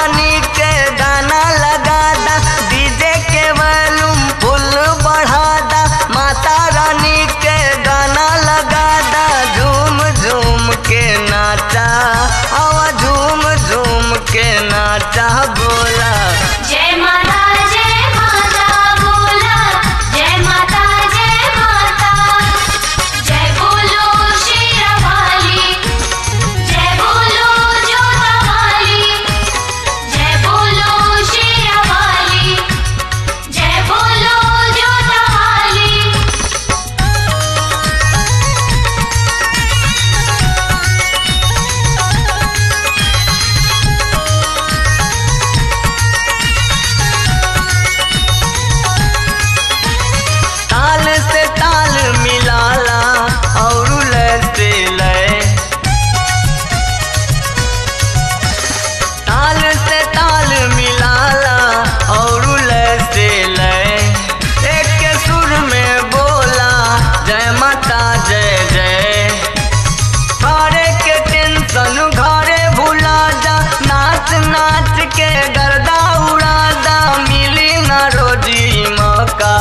रानी के गाना लगा दा, डीजे के वॉल्यूम फुल बढ़ा दा। माता रानी के गाना लगा दा, झूम झूम के नाचा, आवा झूम झूम के नाचा बोला जय माता बोला, जय माता जय बोलो शेरावाली, जय बोलो जोधावाली, जय बोलो शेरावाली, जय बोलो जोधावाली। ताल से ताल मिलाला और लय से लय, ताल से ताल मिलाला और लय से लय। एक के सुर में बोला जय माता जय जय। घरे के टेंशन घरे भुला जा, नाच नाच के गर्दा उड़ा दा। मिली ना रोजी मौका,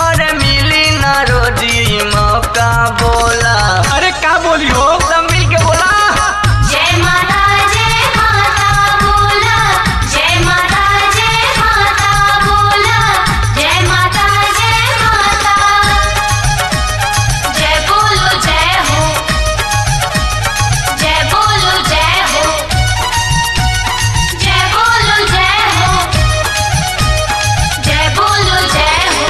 अरे मिली ना रोजी मौका बोला। अरे का बोली हो, सब मिल के बोला जय माता बोला, जय माता बोला, जय माता जय बोलो जय हो, जय बोलो जय हो, जय बोलो जय हो, जय बोलो जय हो।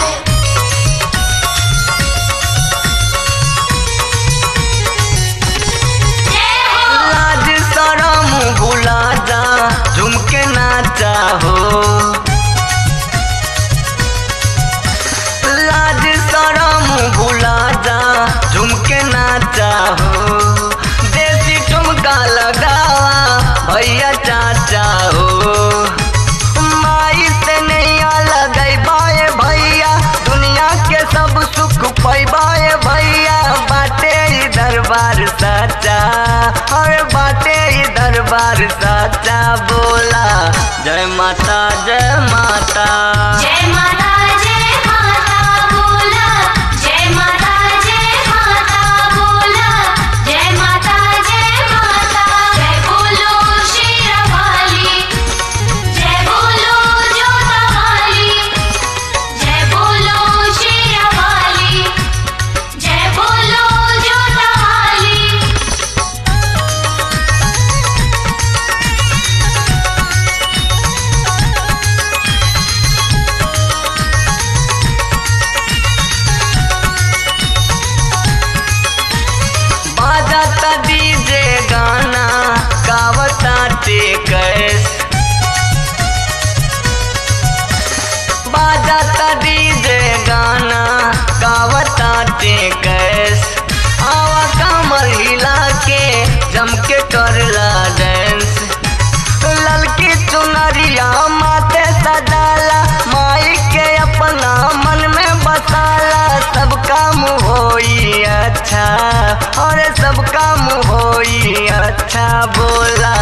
जय हो लाज शरम भुला जा, झूम के नाचा हो। लाज शरम भुला जा, झूम के नाचा हो। देसी ठुमका लगावा भैया चाचा हो। माई से नैया लगैबाए भैया, दुनिया के सब सुख पैबाए भैया। बाटे ही दरबार साचा, अरे बाटे ही दरबार साचा बोला जय माता जय माता। जय माता बोला, जय माता बोला, जय माता जय बोलो शेरावाली, जय बोलो जोधावाली, जय बोलो शेरावाली, जय बोलो जोधावाली। बाजाता डीजे गाना गावता टेकस, बाजाता डीजे गाना गावता टेकस। आवा कमर हिला के जम के करला डांस। ललकी चुनरिया माथे सजाला, माई के अपना मन में बसाला। सब काम होई अच्छा, और सब काम होई अच्छा बोला।